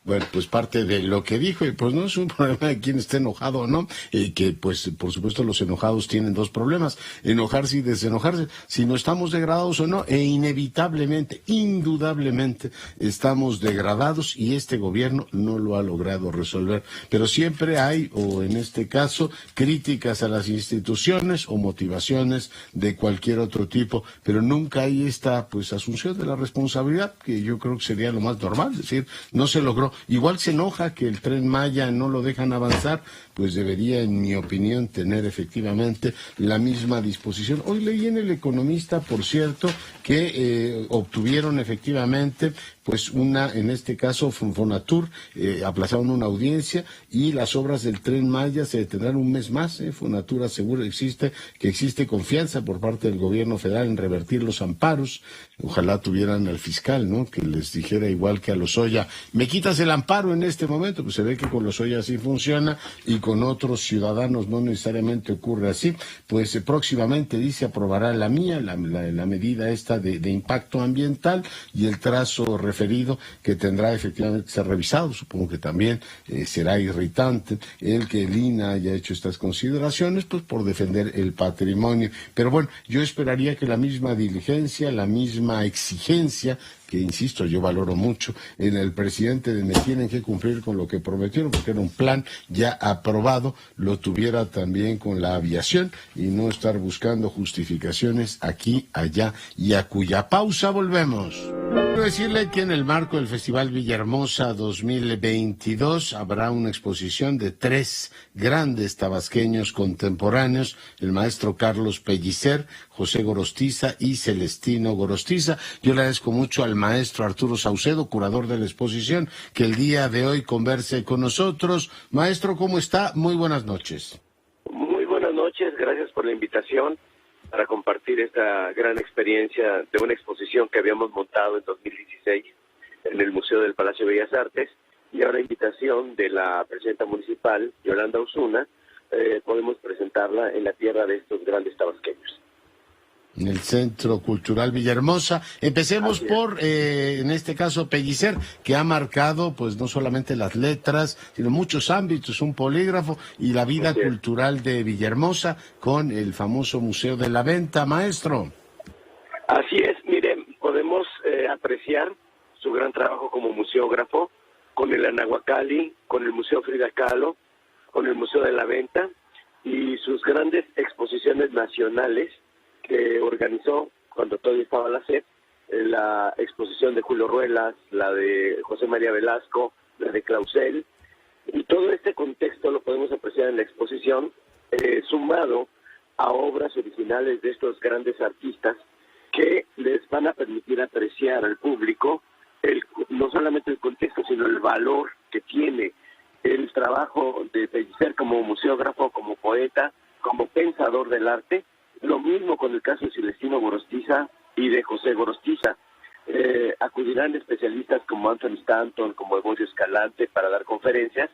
Bueno, pues parte de lo que dijo, y pues no es un problema de quién esté enojado o no, que pues por supuesto los enojados tienen 2 problemas, enojarse y desenojarse, si no estamos degradados o no, e inevitablemente, indudablemente, estamos degradados y este gobierno no lo ha logrado resolver. Pero siempre hay, o en este caso, críticas a las instituciones o motivaciones de cualquier otro tipo, pero nunca hay esta pues asunción de la responsabilidad, que yo creo que sería lo más normal, es decir, no se logró. igual se enoja que el Tren Maya no lo dejan avanzar, pues debería, en mi opinión, tener efectivamente la misma disposición. Hoy leí en El Economista, por cierto, que obtuvieron efectivamente pues en este caso Fonatur, aplazaron una audiencia y las obras del Tren Maya se detendrán un mes más. Fonatur asegura que existe confianza por parte del gobierno federal en revertir los amparos. Ojalá tuvieran al fiscal, ¿no?, que les dijera igual que a Lozoya: me quitas el amparo en este momento. Pues se ve que con Lozoya sí funciona y con otros ciudadanos no necesariamente ocurre así. Pues próximamente, dice, aprobará la medida esta de impacto ambiental y el trazo referido, que tendrá efectivamente que ser revisado. Supongo que también será irritante el que el INAH haya hecho estas consideraciones, pues por defender el patrimonio. Pero bueno, yo esperaría que la misma diligencia, la misma exigencia, que insisto, yo valoro mucho en el presidente, de que tienen que cumplir con lo que prometieron, porque era un plan ya aprobado, lo tuviera también con la aviación y no estar buscando justificaciones aquí, allá y acullá. Pausa, volvemos. Quiero decirle que en el marco del Festival Villahermosa 2022 habrá una exposición de 3 grandes tabasqueños contemporáneos: el maestro Carlos Pellicer, José Gorostiza y Celestino Gorostiza. Yo le agradezco mucho al maestro Arturo Saucedo, curador de la exposición, que el día de hoy converse con nosotros. Maestro, ¿cómo está? Muy buenas noches. Muy buenas noches, gracias por la invitación para compartir esta gran experiencia de una exposición que habíamos montado en 2016 en el Museo del Palacio de Bellas Artes, y ahora, invitación de la presidenta municipal, Yolanda Osuna, podemos presentarla en la tierra de estos grandes tabasqueños. En el Centro Cultural Villahermosa. Empecemos por, en este caso, Pellicer, que ha marcado pues no solamente las letras, sino muchos ámbitos, un polígrafo y la vida cultural de Villahermosa, con el famoso Museo de la Venta, maestro. Así es, miren, podemos apreciar su gran trabajo como museógrafo con el Anahuacalli, con el Museo Frida Kahlo, con el Museo de la Venta, y sus grandes exposiciones nacionales que organizó cuando todavía estaba la SEP, la exposición de Julio Ruelas, la de José María Velasco, la de Clausel, y todo este contexto lo podemos apreciar en la exposición, sumado a obras originales de estos grandes artistas que les van a permitir apreciar al público no solamente el contexto, sino el valor que tiene el trabajo de Pellicer como museógrafo, como poeta, como pensador del arte. Lo mismo con el caso de Celestino Gorostiza y de José Gorostiza. Acudirán especialistas como Anthony Stanton, como Evodio Escalante, para dar conferencias,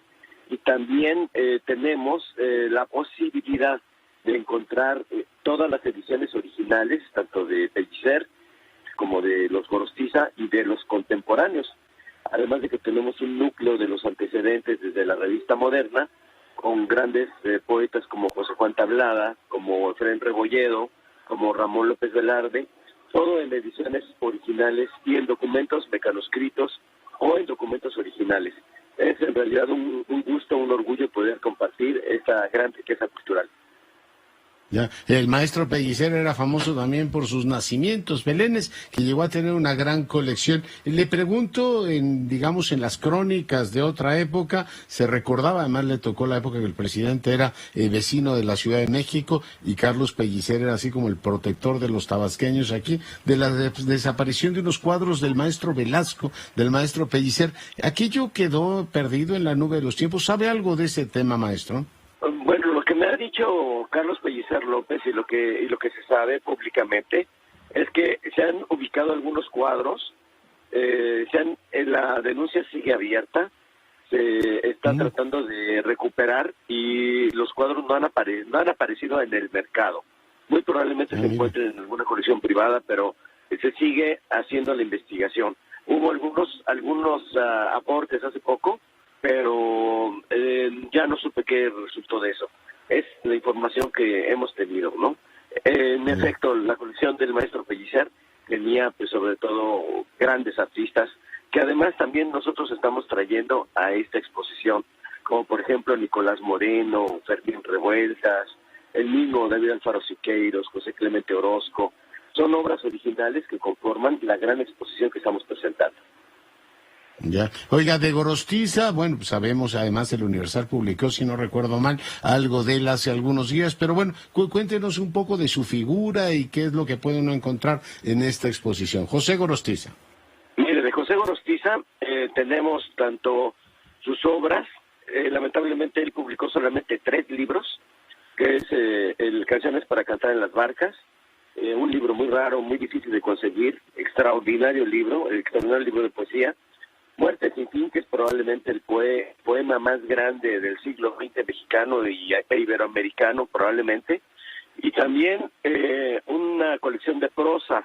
y también tenemos la posibilidad de encontrar todas las ediciones originales, tanto de Pellicer como de los Gorostiza y de los contemporáneos, además de que tenemos un núcleo de los antecedentes desde la revista Moderna, con grandes poetas como José Juan Tablada, como Efraín Rebolledo, como Ramón López Velarde, todo en ediciones originales y en documentos mecanoscritos o en documentos originales. Es en realidad un gusto, un orgullo poder compartir esta gran riqueza cultural. Ya, el maestro Pellicer era famoso también por sus nacimientos, belenes, que llegó a tener una gran colección. Le pregunto, digamos, en las crónicas de otra época, se recordaba, además le tocó la época que el presidente era vecino de la Ciudad de México, y Carlos Pellicer era así como el protector de los tabasqueños aquí, de la desaparición de unos cuadros del maestro Velasco, del maestro Pellicer. ¿Aquello quedó perdido en la nube de los tiempos? ¿Sabe algo de ese tema, maestro? Bueno, lo que me ha dicho Carlos Pellicer López y lo que se sabe públicamente es que se han ubicado algunos cuadros, la denuncia sigue abierta, se está tratando de recuperar, y los cuadros no han aparecido en el mercado. Muy probablemente se encuentren en alguna colección privada, pero se sigue haciendo la investigación. Hubo algunos aportes hace poco, pero ya no supe qué resultó de eso. Es la información que hemos tenido, ¿no? En efecto, la colección del maestro Pellicer tenía, pues, sobre todo grandes artistas, que además también nosotros estamos trayendo a esta exposición, como por ejemplo Nicolás Moreno, Fermín Revueltas, el mismo David Alfaro Siqueiros, José Clemente Orozco. Son obras originales que conforman la gran exposición que estamos presentando. Ya. Oiga, de Gorostiza, bueno, pues sabemos, además el Universal publicó, si no recuerdo mal, algo de él hace algunos días, pero bueno, cuéntenos un poco de su figura y qué es lo que puede uno encontrar en esta exposición. José Gorostiza. Mire, de José Gorostiza tenemos tanto sus obras, lamentablemente él publicó solamente 3 libros, que es el Canciones para cantar en las barcas, un libro muy raro, muy difícil de conseguir, extraordinario libro de poesía, Muerte sin fin, que es probablemente el poema más grande del siglo XX mexicano y iberoamericano, probablemente, y también una colección de prosa,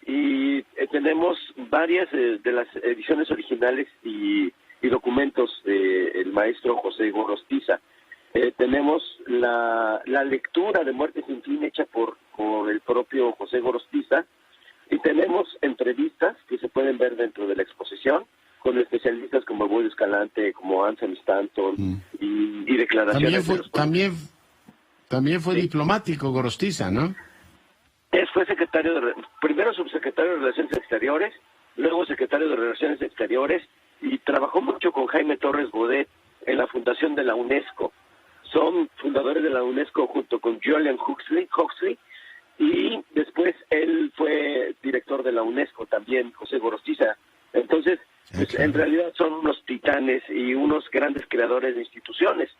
y tenemos varias de las ediciones originales y documentos del maestro José Gorostiza. Tenemos la lectura de Muerte sin fin hecha por el propio José Gorostiza, y tenemos entrevistas que se pueden ver dentro de la exposición con especialistas como Boyd Escalante, como Anselm Stanton, y declaraciones. También fue diplomático Gorostiza, ¿no? Fue primero subsecretario de Relaciones Exteriores, luego secretario de Relaciones Exteriores, y trabajó mucho con Jaime Torres Bodet en la fundación de la UNESCO. Son fundadores de la UNESCO junto con Julian Huxley, y después él fue director de la UNESCO también, José Gorostiza. Entonces, pues, en realidad son unos titanes y unos grandes creadores de instituciones.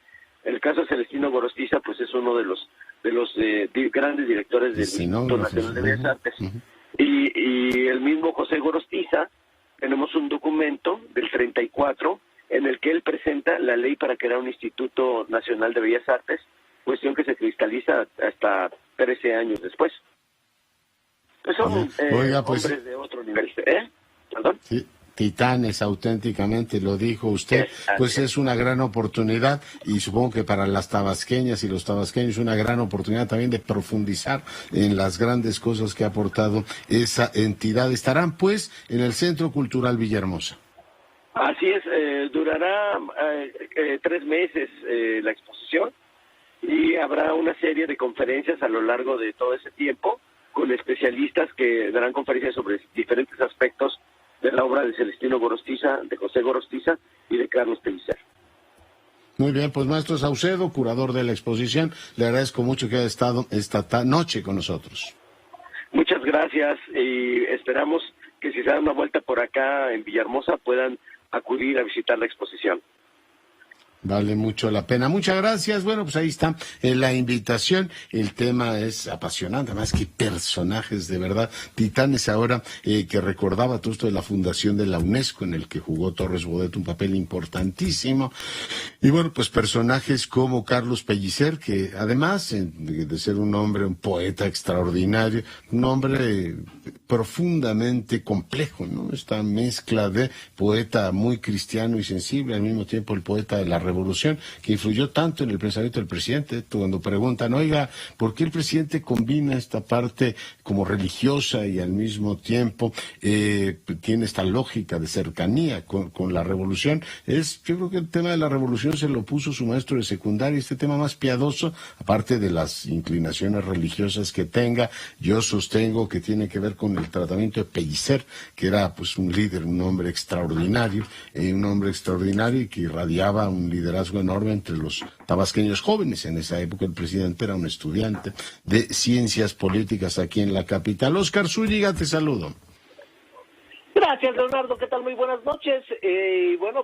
En el caso de Celestino Gorostiza, pues es uno de los grandes directores del Instituto Nacional de Bellas Artes. Y el mismo José Gorostiza, tenemos un documento del 34 en el que él presenta la ley para crear un Instituto Nacional de Bellas Artes, cuestión que se cristaliza hasta 13 años después. Pues son hombres de otro nivel. ¿Perdón? Sí. Titanes, auténticamente, lo dijo usted, pues es una gran oportunidad, y supongo que para las tabasqueñas y los tabasqueños una gran oportunidad también de profundizar en las grandes cosas que ha aportado esa entidad. Estarán pues en el Centro Cultural Villahermosa. Así es, durará 3 meses la exposición, y habrá una serie de conferencias a lo largo de todo ese tiempo con especialistas que darán conferencias sobre diferentes aspectos de la obra de Celestino Gorostiza, de José Gorostiza y de Carlos Pellicer. Muy bien, pues maestro Saucedo, curador de la exposición, le agradezco mucho que haya estado esta noche con nosotros. Muchas gracias, y esperamos que si se dan una vuelta por acá en Villahermosa puedan acudir a visitar la exposición. Vale mucho la pena. Muchas gracias. Bueno, pues ahí está la invitación. El tema es apasionante, además que personajes de verdad, titanes ahora, que recordaba todo esto de la fundación de la UNESCO, en el que jugó Torres Bodet un papel importantísimo. Y bueno, pues personajes como Carlos Pellicer, que además de ser un hombre, un poeta extraordinario, un hombre profundamente complejo, ¿no? Esta mezcla de poeta muy cristiano y sensible, al mismo tiempo el poeta de la revolución, que influyó tanto en el pensamiento del presidente. Cuando preguntan, oiga, ¿por qué el presidente combina esta parte como religiosa y al mismo tiempo tiene esta lógica de cercanía con la revolución? Yo creo que el tema de la revolución se lo puso su maestro de secundaria, este tema más piadoso, aparte de las inclinaciones religiosas que tenga. Yo sostengo que tiene que ver con el tratamiento de Pellicer, que era pues un líder, un hombre extraordinario y que irradiaba un liderazgo enorme entre los tabasqueños jóvenes. En esa época el presidente era un estudiante de ciencias políticas aquí en la capital. Óscar Zúñiga, te saludo. Gracias, Leonardo. ¿Qué tal? Muy buenas noches.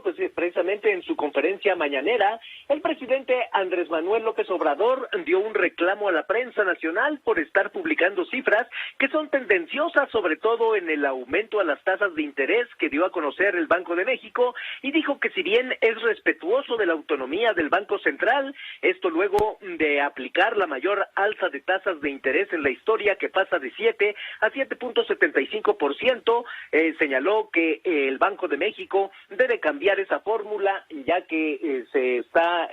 Pues precisamente en su conferencia mañanera, el presidente Andrés Manuel López Obrador dio un reclamo a la prensa nacional por estar publicando cifras que son tendenciosas, sobre todo en el aumento a las tasas de interés que dio a conocer el Banco de México, y dijo que si bien es respetuoso de la autonomía del Banco Central, esto luego de aplicar la mayor alza de tasas de interés en la historia, que pasa de 7 a 7.75%, señaló que el Banco de México debe cambiar esa fórmula, ya que se está,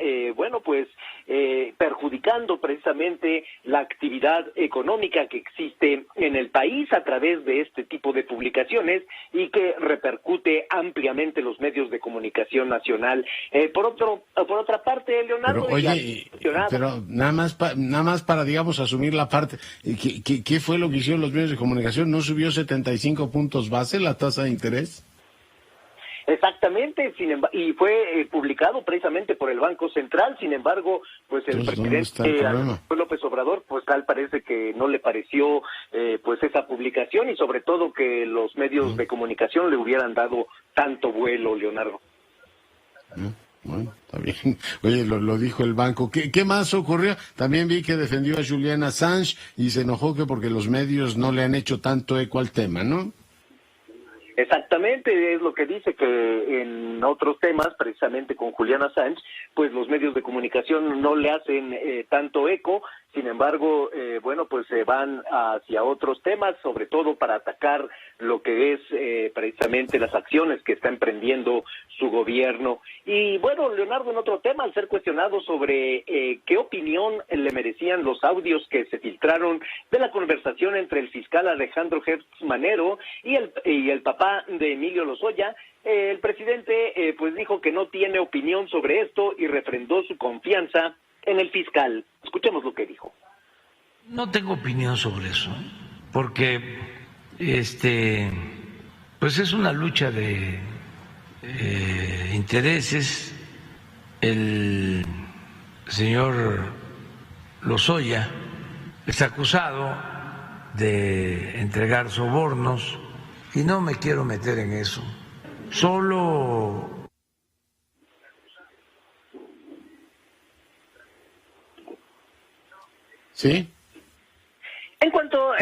perjudicando precisamente la actividad económica que existe en el país a través de este tipo de publicaciones, y que repercute ampliamente en los medios de comunicación nacional. Por otra parte, Leonardo... Pero nada más para, digamos, asumir la parte, ¿qué fue lo que hicieron los medios de comunicación? ¿No subió 75 puntos base la tasa de interés? Exactamente, y fue publicado precisamente por el Banco Central. Sin embargo, pues el presidente López Obrador, pues tal parece que no le pareció pues esa publicación, y sobre todo que los medios de comunicación le hubieran dado tanto vuelo, Leonardo. Bueno, está bien. Oye, lo dijo el banco. ¿Qué más ocurrió? También vi que defendió a Julian Assange y se enojó que porque los medios no le han hecho tanto eco al tema, ¿no? Exactamente, es lo que dice, que en otros temas, precisamente con Julian Assange, pues los medios de comunicación no le hacen tanto eco. Sin embargo, bueno, pues se van hacia otros temas, sobre todo para atacar lo que es precisamente las acciones que está emprendiendo su gobierno. Y bueno, Leonardo, en otro tema, al ser cuestionado sobre qué opinión le merecían los audios que se filtraron de la conversación entre el fiscal Alejandro Gertz Manero y el papá de Emilio Lozoya, el presidente pues dijo que no tiene opinión sobre esto y refrendó su confianza en el fiscal. Escuchemos lo que dijo. No tengo opinión sobre eso, porque pues es una lucha de intereses. El señor Lozoya es acusado de entregar sobornos y no me quiero meter en eso. Solo ¿sí? En cuanto,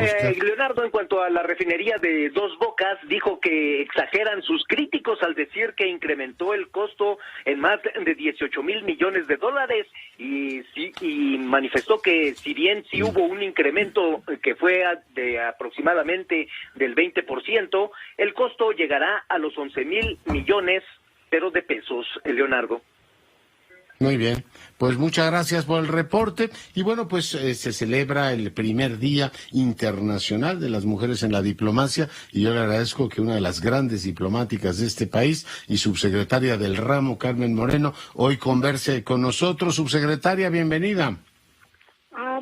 Leonardo, en cuanto a la refinería de Dos Bocas, dijo que exageran sus críticos al decir que incrementó el costo en más de 18 mil millones de dólares y manifestó que si bien sí hubo un incremento que fue de aproximadamente del 20%, el costo llegará a los 11 mil millones, pero de pesos, Leonardo. Muy bien, pues muchas gracias por el reporte. Y bueno, pues se celebra el primer Día Internacional de las Mujeres en la Diplomacia, y yo le agradezco que una de las grandes diplomáticas de este país y subsecretaria del ramo, Carmen Moreno, hoy converse con nosotros. Subsecretaria, bienvenida.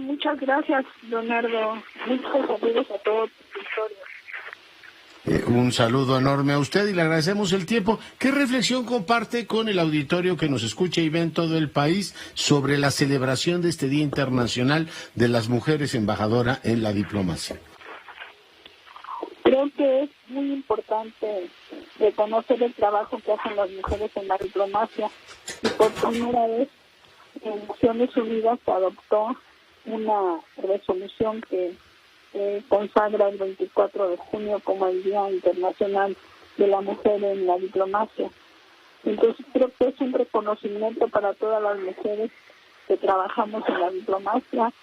Muchas gracias, Leonardo. Muchos saludos a todos los usuarios. Un saludo enorme a usted y le agradecemos el tiempo. ¿Qué reflexión comparte con el auditorio que nos escucha y ve en todo el país sobre la celebración de este Día Internacional de las Mujeres Embajadora en la Diplomacia? Creo que es muy importante reconocer el trabajo que hacen las mujeres en la diplomacia, y por primera vez en Naciones Unidas se adoptó una resolución que consagra el 24 de junio como el Día Internacional de la Mujer en la Diplomacia. Entonces creo que es un reconocimiento para todas las mujeres que trabajamos en la diplomacia,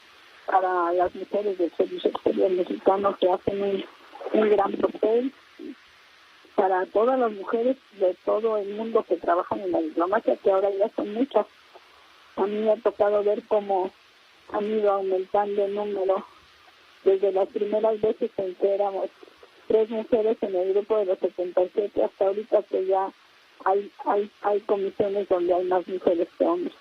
para las mujeres del Servicio Exterior Mexicano que hacen un gran papel, para todas las mujeres de todo el mundo que trabajan en la diplomacia, que ahora ya son muchas. A mí me ha tocado ver cómo han ido aumentando el número desde las primeras veces en que éramos 3 mujeres en el grupo de los 77 hasta ahorita que ya hay comisiones donde hay más mujeres que hombres.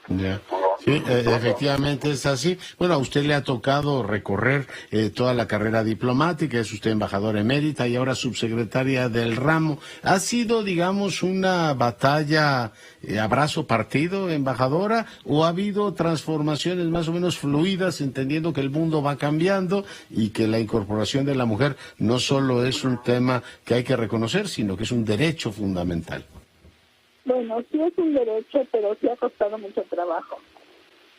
Ya. Sí, efectivamente es así. Bueno, a usted le ha tocado recorrer toda la carrera diplomática, es usted embajadora emérita y ahora subsecretaria del ramo. ¿Ha sido, digamos, una batalla a brazo partido, embajadora, o ha habido transformaciones más o menos fluidas, entendiendo que el mundo va cambiando y que la incorporación de la mujer no solo es un tema que hay que reconocer, sino que es un derecho fundamental? Bueno, sí es un derecho, pero sí ha costado mucho trabajo.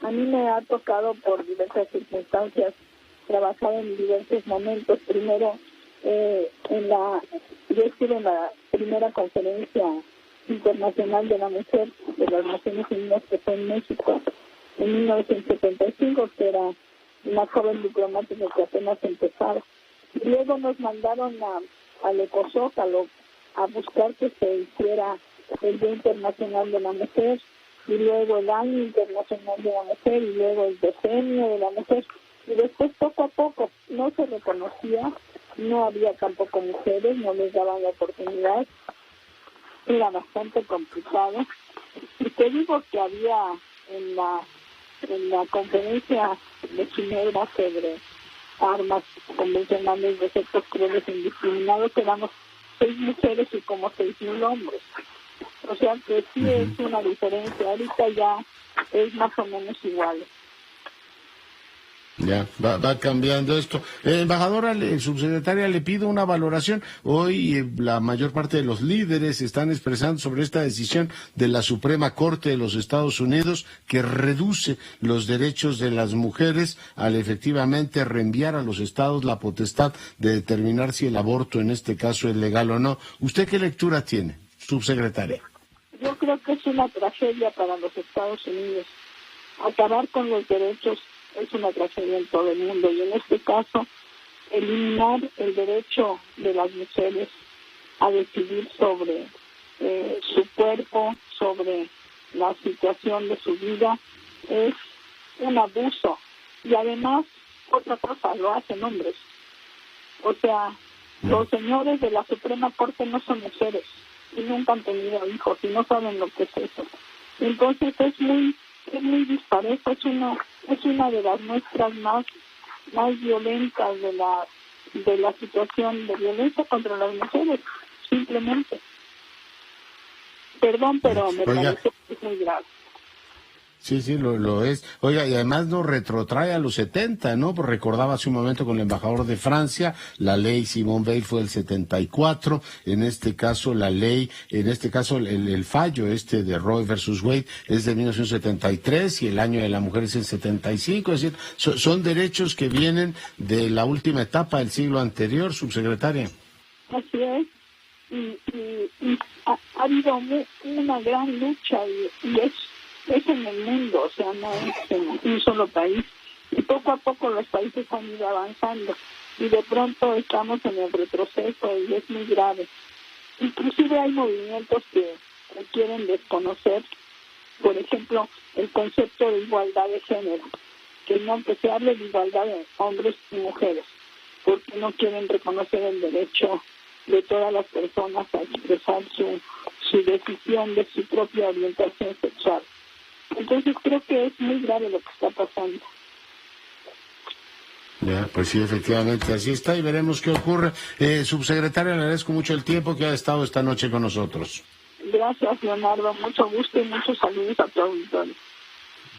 A mí me ha tocado por diversas circunstancias trabajar en diversos momentos. Primero, yo estuve en la primera conferencia internacional de la mujer de las Naciones Unidas que fue en México en 1975, que era una joven diplomática que apenas empezaba. Y luego nos mandaron al Ecozócalo a buscar que se hiciera el Día Internacional de la Mujer, y luego el Año Internacional de la Mujer, y luego el Decenio de la Mujer, y después poco a poco no se reconocía, no había tampoco mujeres, no les daban la oportunidad, era bastante complicado. Y te digo que había en la conferencia de Ginebra sobre armas convencionales de efectos crueles e indiscriminados, éramos 6 mujeres y como 6,000 hombres. O sea que sí es una diferencia. Ahorita ya es más o menos igual. Ya, va cambiando esto. Embajadora, subsecretaria, le pido una valoración. Hoy la mayor parte de los líderes están expresando sobre esta decisión de la Suprema Corte de los Estados Unidos que reduce los derechos de las mujeres al efectivamente reenviar a los estados la potestad de determinar si el aborto en este caso es legal o no. ¿Usted qué lectura tiene, subsecretaria? Yo creo que es una tragedia para los Estados Unidos. Acabar con los derechos es una tragedia en todo el mundo, y en este caso eliminar el derecho de las mujeres a decidir sobre su cuerpo, sobre la situación de su vida, es un abuso. Y además, otra cosa, lo hacen hombres. O sea, los señores de la Suprema Corte no son mujeres y nunca han tenido hijos y no saben lo que es eso. Entonces es muy disparejo, es una de las muestras más violentas de la situación de violencia contra las mujeres, simplemente. Perdón, pero me parece que es muy grave. Sí, lo es. Oiga, y además nos retrotrae a los 70, ¿no? Pues recordaba hace un momento con el embajador de Francia, la ley Simone Veil fue del 74, en este caso el fallo de Roe versus Wade es de 1973 y el año de la mujer es el 75, es decir, son derechos que vienen de la última etapa del siglo anterior, subsecretaria. Así es, y ha habido una gran lucha y es en el mundo, o sea, no es en un solo país. Y poco a poco los países han ido avanzando y de pronto estamos en el retroceso y es muy grave. Inclusive hay movimientos que quieren desconocer, por ejemplo, el concepto de igualdad de género, que se hable de igualdad de hombres y mujeres, porque no quieren reconocer el derecho de todas las personas a expresar su decisión de su propia orientación sexual. Entonces creo que es muy grave lo que está pasando. Ya, pues sí, efectivamente, así está y veremos qué ocurre. Subsecretaria, le agradezco mucho el tiempo que ha estado esta noche con nosotros. Gracias, Leonardo, mucho gusto y muchos saludos a tu auditorio.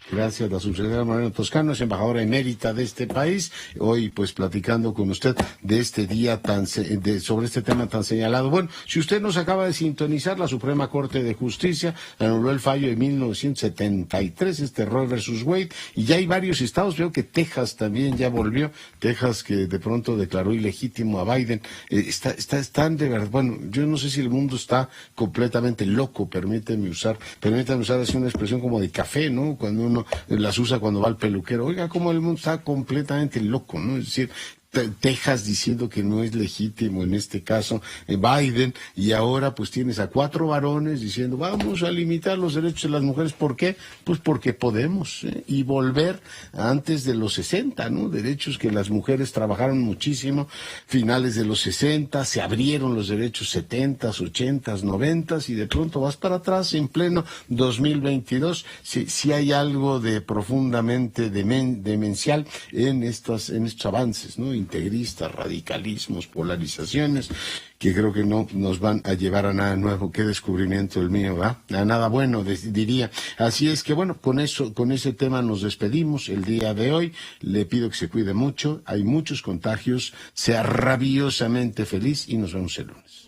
Gracias, la subsecretaria Moreno Toscano, es embajadora emérita de este país. Hoy, pues, platicando con usted de este día sobre este tema tan señalado. Bueno, si usted nos acaba de sintonizar, la Suprema Corte de Justicia anuló el fallo de 1973, Roe versus Wade, y ya hay varios estados. Veo que Texas también ya volvió. Texas, que de pronto declaró ilegítimo a Biden. Están de verdad, bueno, yo no sé si el mundo está completamente loco, permítame usar así una expresión como de café, ¿no? Cuando uno las usa cuando va al peluquero. Oiga, como el mundo está completamente loco, ¿no? Es decir, Texas diciendo que no es legítimo en este caso Biden, y ahora pues tienes a 4 varones diciendo vamos a limitar los derechos de las mujeres. ¿Por qué? Pues porque podemos, y volver antes de los 60, ¿no? Derechos que las mujeres trabajaron muchísimo, finales de los 60, se abrieron los derechos 70s, 80s, 90s, y de pronto vas para atrás en pleno 2022. Si hay algo de profundamente demencial en estos avances, ¿no? Integristas, radicalismos, polarizaciones, que creo que no nos van a llevar a nada nuevo. Qué descubrimiento el mío, ¿va? A nada bueno, diría. Así es que, bueno, con ese tema nos despedimos el día de hoy. Le pido que se cuide mucho, hay muchos contagios, sea rabiosamente feliz y nos vemos el lunes.